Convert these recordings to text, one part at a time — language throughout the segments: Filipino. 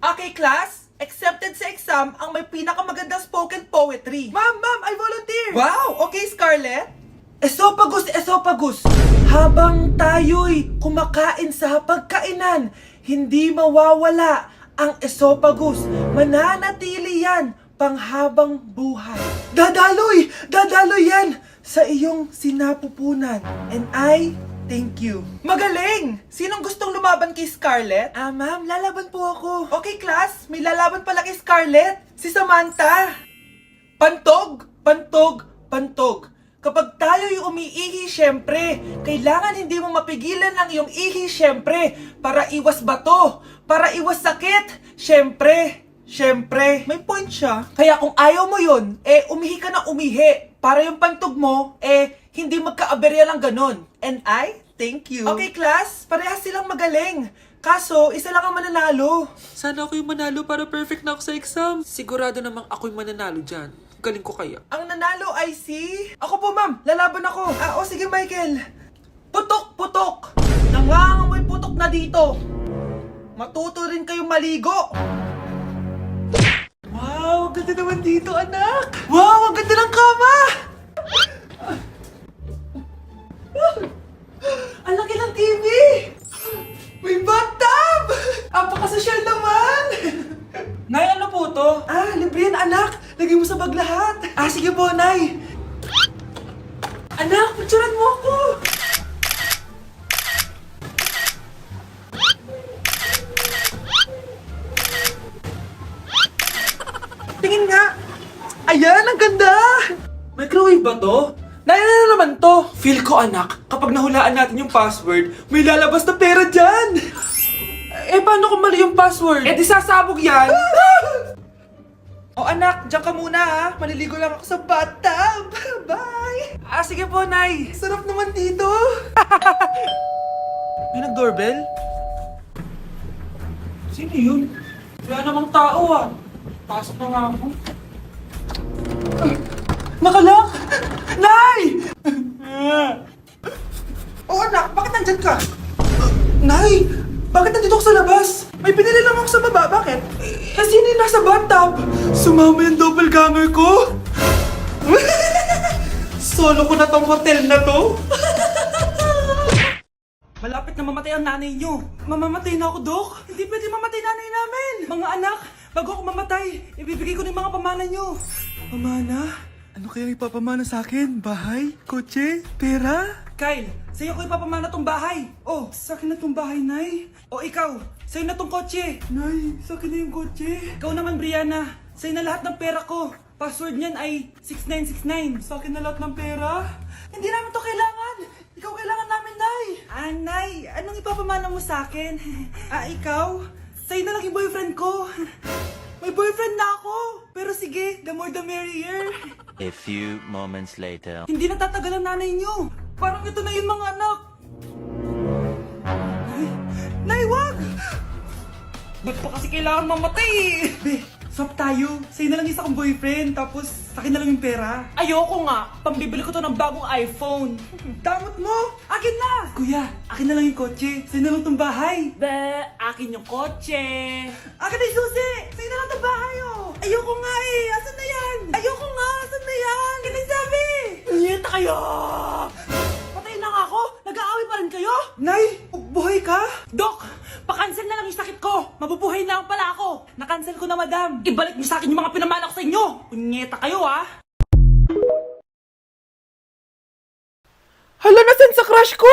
Okay, class? Accepted sa exam ang may pinakamagandang spoken poetry. Ma'am, I volunteer! Wow! Okay, Scarlett? Esophagus! Habang tayo'y kumakain sa pagkainan, hindi mawawala ang esophagus. Mananatili yan panghabang buhay. Dadaloy yan sa iyong sinapupunan. And I thank you. Magaling! Sinong gustong lumaban kay Scarlett? Ma'am, lalaban po ako. Okay, class. May lalaban pala kay Scarlett. Si Samantha. Pantog. Kapag tayo'y umiihi, syempre, kailangan hindi mo mapigilan ang iyong ihi, syempre, para iwas bato, para iwas sakit, syempre. May point siya. Kaya kung ayaw mo yun, umihi ka na umihi. Para yung pantog mo, hindi magka-aberya lang ganun. And I thank you. Okay, class, parehas silang magaling. Kaso, isa lang ang mananalo. Sana ako yung manalo para perfect na ako sa exam. Sigurado namang ako yung mananalo dyan. Galing ko kaya. Ang nanalo ay si... Ako po, ma'am. Lalaban ako. Sige, Michael. Putok. Nangangamoy putok na dito. Matuto rin kayong maligo. Wow, ang ganda naman dito, anak. Wow, ang ganda ng kama. Ang laki ng TV. May bathtub. Apakasosyal naman. Nay, ano po to? Libre yan, anak. Lagay mo sa bag lahat. Sige po, Nay. Anak, picturean mo ako. Tingin nga. Ayan, ang ganda. Microwave ba to? Nay, ano naman to? Feel ko, anak, kapag nahulaan natin yung password, may lalabas na pera dyan. Paano kung mali yung password? Di sasabog yan. Anak, dyan ka muna ha. Maliligo lang ako sa bathtub. Bye! Sige po, Nay. Sarap naman dito. May nag-doorbell? Sino yun? Wala namang tao Pasok na nga ako. Nakalak! Nay! Anak, bakit nandyan ka? Nay! Bakit nandito ako sa labas? May pinili lang ako sa baba. Bakit? Sino yung nasa bathtub? Sumama yung doppelganger ko? Solo ko na tong hotel na to? Malapit na mamatay ang nanay nyo. Mamamatay na ako, Dok. Hindi pwede mamatay nanay namin. Mga anak, bago ako mamatay, ibibigay ko na yung mga pamana nyo. Pamana? Ano kayang ipapamana sa akin? Bahay? Kotse? Pera? Kyle, sa'yo ko ipapamana tong bahay. Sa akin na tong bahay, Nay. Ikaw, sa'yo na tong kotse. Nay, sa akin na yung kotse. Ikaw naman, Brianna, sa'yo na lahat ng pera ko. Password niyan ay 6969. Sa akin na lahat ng pera? Hindi namin to kailangan. Ikaw kailangan namin, Nay. Nay, anong ipapamana mo sa akin? Ikaw? Sa'yo na lang yung boyfriend ko. May boyfriend na ako. Pero sige, the more the merrier. A few moments later. Hindi na tatagal ang nanay niyo. Parang ito na yun, mga anak. Nay, wag! Ba't pa kasi kailangan mamatay Be, swap tayo. Sa'yo na lang isa kong boyfriend, tapos akin na lang yung pera. Ayoko nga. Pambibili ko to ng bagong iPhone. Damot mo! Akin na! Kuya, akin na lang yung kotse. Sa'yo na lang tong bahay. Akin yung kotse. Akin na yung susi! Sa'yo na lang tong bahay, Ayoko nga Asan na yan? Ayoko nga! Asan na yan? Sabi! Niyeta kayo! Patay na nga ako! Nag-aaway pa rin kayo? Nay! Buhay ka? Dok! Pa-cancel na lang yung sakit ko! Mabubuhay na lang pala ako! Na-cancel ko na, madam! Ibalik niyo sa akin yung mga pinamana ko sa inyo! Punyeta kayo, Hala, nasan sa crush ko?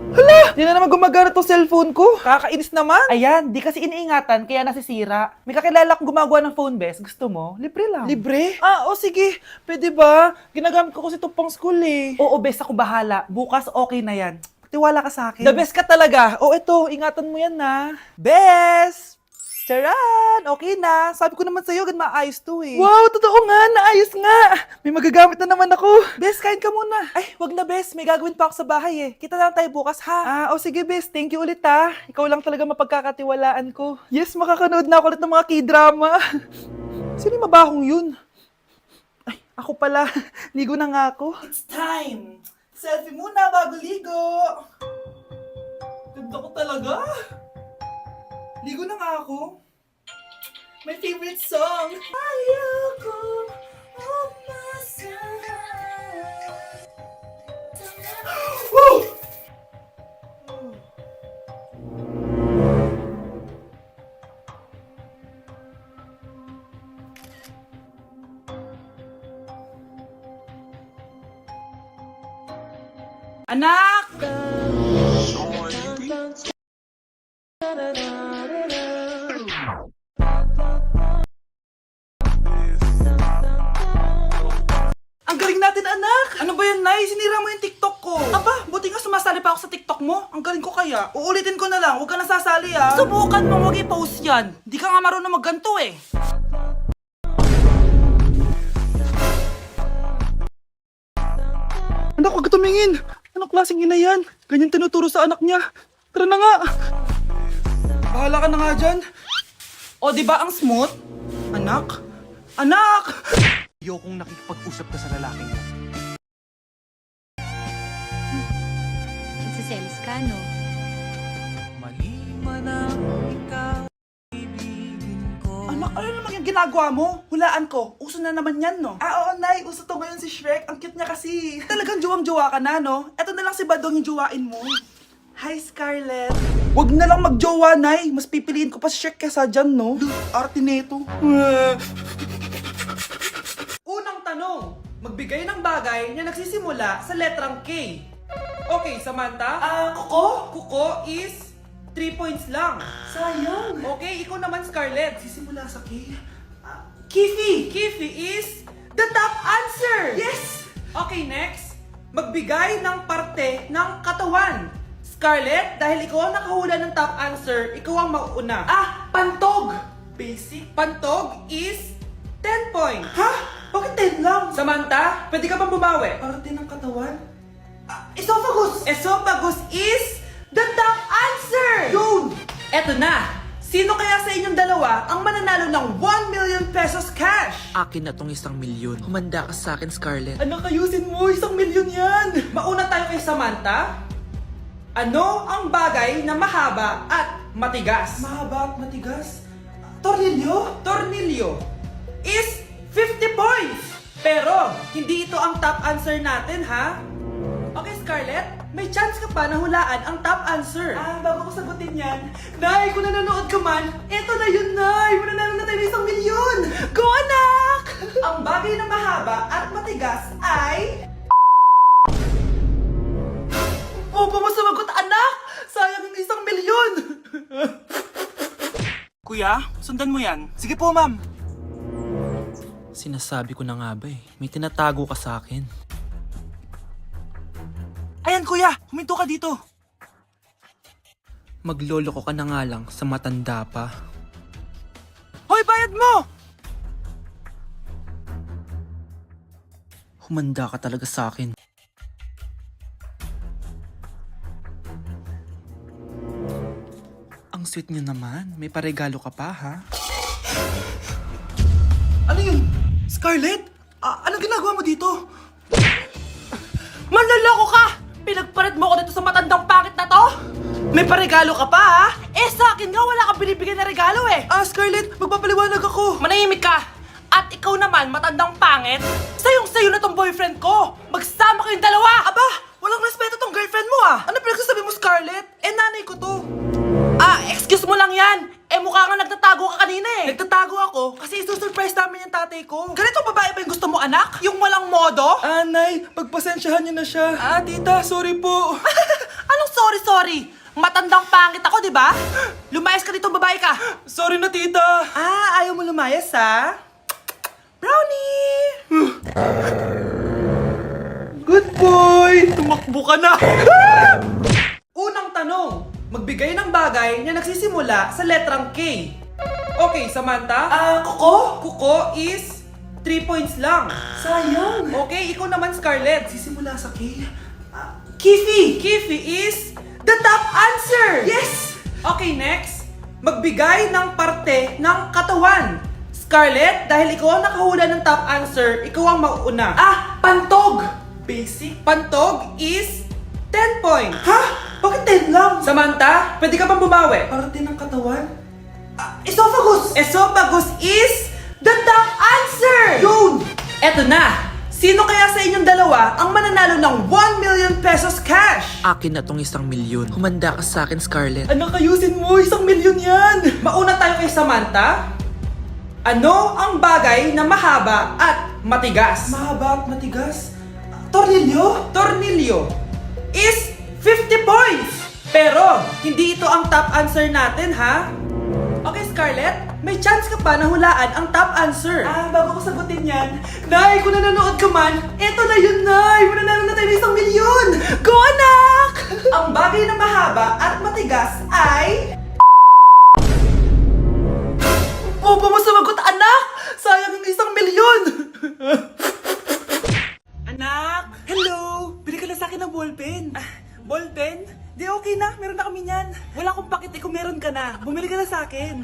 Hala! Di na naman gumagana tong cellphone ko. Kakainis naman. Ayan, di kasi iniingatan, kaya nasisira. May kakilala akong gumagawa ng phone best. Gusto mo? Libre lang. Libre? Sige. Pwede ba? Ginagamit ko kasi ito pang school Oo, best, ako bahala. Bukas okay na yan. Tiwala ka sa akin. The best ka talaga. Ito, ingatan mo yan na. Best! Charan! Okay na. Sabi ko naman sa'yo, maayos to Wow, totoo nga. Naayos nga. May magagamit na naman ako. Bes, kain ka muna. Wag na, Bes. May gagawin pa ako sa bahay Kita na lang tayo bukas, ha? Sige, Bes. Thank you ulit, ha? Ikaw lang talaga mapagkakatiwalaan ko. Yes, makakanood na ako ulit ng mga K-drama. Sino yung mabahong yun? Ako pala. Ligo na nga ako. It's time. Selfie muna bago ligo. Ganda ko talaga. Ligo na nga ako. My favorite song! Ayoko umasahan. Woo! Anak! Ang galing natin, anak! Ano ba yan, Nay? Sinira mo yung TikTok ko. Aba, buti nga sumasali pa ako sa TikTok mo. Ang galing ko kaya. Uulitin ko na lang, huwag ka nasasali ah. Subukan mo huwag i-post yan. Di ka nga marunong magganto eh. Anak, huwag ka tumingin. Anong klaseng ina yan? Ganyan tinuturo sa anak niya. Tara na nga. Bahala ka na nga dyan. O, di ba ang smooth? Anak? Anak! Ayokong nakikipag-usap ka sa lalaking mo. Nagsiselos ka, no? Mali man ang ikaw, ibigin ko. Anak, ano naman yung ginagawa mo? Hulaan ko. Uso na naman yan, no? Oo, Nay. Uso to ngayon si Shrek. Ang cute niya kasi. Talagang juwang-juwa ka na, no? Eto na lang si Badong yung juwain mo. Hi, Scarlett. Wag na lang magjowa, Nay. Mas pipiliin ko pa si Shrek kesa dyan, no? Arte neto. Unang tanong. Magbigay ng bagay na nagsisimula sa letrang K. Okay, Samantha? Kuko? Kuko is 3 points lang. Sayang. Okay, ikaw naman, Scarlett. Sisimula sa K. Kifi. Kifi is the top answer. Yes. Okay, next. Magbigay ng parte ng katawan. Scarlett, dahil ikaw ang nakahula ng top answer, ikaw ang mauuna. Pantog. Basic. Pantog is 10 points. Ha? Bakit 10 lang? Samantha, pwede ka bang bumawi? Parte ng katawan? Esophagus! Esophagus is the top answer! Yun! Eto na! Sino kaya sa inyong dalawa ang mananalo ng 1 million pesos cash? Akin na tong 1 milyon. Humanda ka sa akin, Scarlett. Anak, ayusin mo! 1 milyon yan! Mauna tayo kay Samantha. Ano ang bagay na mahaba at matigas? Mahaba at matigas? Tornilyo? Tornilyo is 50 points! Pero, hindi ito ang top answer natin, ha? Okay, Scarlett, may chance ka pa na hulaan ang top answer. Bago ko sagutin yan, Nay, kung nanonood ka man, eto na yun, Nay! Mananalo na tayo ng 1 milyon! Go, anak! Ang bagay na mahaba at matigas ay... Opo mo sumagot, anak! Sayang yung 1 milyon! Kuya, sundan mo yan. Sige po, ma'am. Sinasabi ko na nga ba eh. May tinatago ka sa akin. Ayan, kuya. Huminto ka dito. Magloloko ka na nga lang sa matanda pa. Hoy, bayad mo! Humanda ka talaga sa akin. Ang sweet niyo naman. May paregalo ka pa, ha? Ano yun? Scarlett? Anong ginagawa mo dito? Manloloko ka! Pinagpalit mo ko dito sa matandang pangit na to? May paregalo ka pa, ha? Sa akin nga wala kang binibigyan na regalo eh. Scarlett, magpapaliwanag ako. Manahimik ka! At ikaw naman, matandang pangit? Sayong-sayo na tong boyfriend ko! Magsama kayong dalawa! Aba, walang respeto tong girlfriend mo Ano pinagsasabi mo, Scarlett? Nanay ko to. Excuse mo lang yan! Mukha nga nagtatago ka kanina eh. Nagtatago ako kasi isusurprise namin yung tatay ko. Ganito babae ba yung gusto mo, anak? Yung walang modo? Nay, pagpasensyahan niyo na siya. Tita, sorry po. Anong sorry? Matandang pangit ako, di ba? Lumayas ka dito, babae ka. Sorry na, tita. Ayaw mo lumayas, ha? Brownie! Good boy! Tumakbo ka na! Unang tanong. Magbigay ng bagay na nagsisimula sa letrang K. Okay, Samantha? Kuko? Kuko is 3 points lang. Sayang. Okay, ikaw naman, Scarlett. Sisimula sa K. Kifi. Kifi is the top answer. Yes! Okay, next. Magbigay ng parte ng katawan. Scarlett, dahil ikaw ang nakahula ng top answer, ikaw ang mauuna. Pantog. Basic. Pantog is 10 points. Ha? Bakit 10 lang? Samantha, pwede ka bang bumawi? Parte ng katawan? Esophagus! Esophagus is the top answer! Yun! Eto na! Sino kaya sa inyong dalawa ang mananalo ng 1 million pesos cash? Akin na tong 1 milyon. Humanda ka sa akin, Scarlett. Anak, ayusin mo! 1 milyon yan! Mauna tayo kay Samantha. Ano ang bagay na mahaba at matigas? Mahaba at matigas? Tornilyo? Tornilyo is 50 points! Pero, hindi ito ang top answer natin, ha? Okay, Scarlett, may chance ka pa na hulaan ang top answer. Bago ko sagutin yan, Nay, kung nanonood ka man, eto na yun, Nay! Mananalo na tayo ng 1 milyon! Go, anak! Ang bagay na mahaba at matigas ay... Bobo mo sumagot, anak! Sayang yung 1 milyon! Anak! Hello! Bili ka na sa akin ng ballpen. Ballpen? Di okay na, meron na kami niyan. Wala akong pakit kung meron ka na. Bumili ka na sa akin.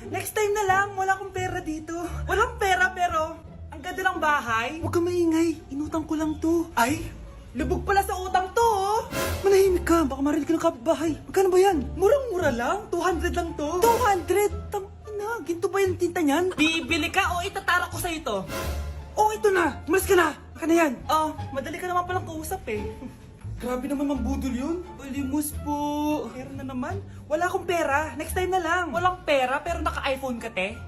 Next time na lang, wala akong pera dito. Walang pera pero, ang ganda ng bahay. Huwag ka maingay, inutang ko lang to. Ay, lubog pala sa utang to, oh. Manahimik ka, baka marinig ka ng kapitbahay. Magkano ba yan? Murang-mura lang, 200 lang to. 200? Tangina, ginto ba yung tinta niyan? Bibili ka o itatara ko sa ito? Oh, ito na, umalis ka na. Baka na yan. Madali ka naman palang kausap eh. Grabe naman mambudol yun. Ulimos po. Meron na naman. Wala akong pera. Next time na lang. Walang pera pero naka-iPhone ka, te?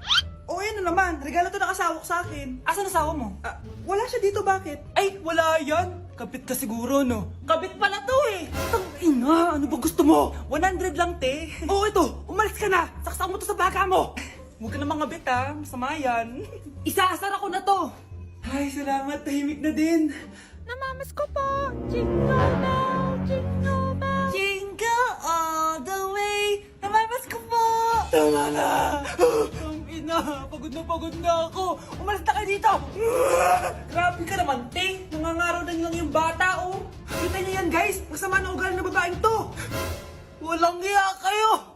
O, yan na naman. Regalo to nakasawa ko sa akin. Asan asawa mo? Wala siya dito. Bakit? Ay, wala yan. Kabit ka siguro, no? Kabit pala to eh. Tangina, ano ba gusto mo? 100 lang, te. Oo, ito. Umalis ka na. Saksak mo to sa baka mo. Huwag ka na mga bit, ha. Masama yan. Isaasara ko na to. Ay, salamat. Tahimik na din. Namamas ko po! Jingle bell! Jingle bell! Jingle all the way! Namamas ko po! Tama na! Ang ina! Pagod na ako! Umalis na kayo dito! Grabe ka naman, te! Nangangaraw na lang yung bata, oh! Kita niyo yan, guys! Masama na ugali na babaeng to! Walang iya kayo!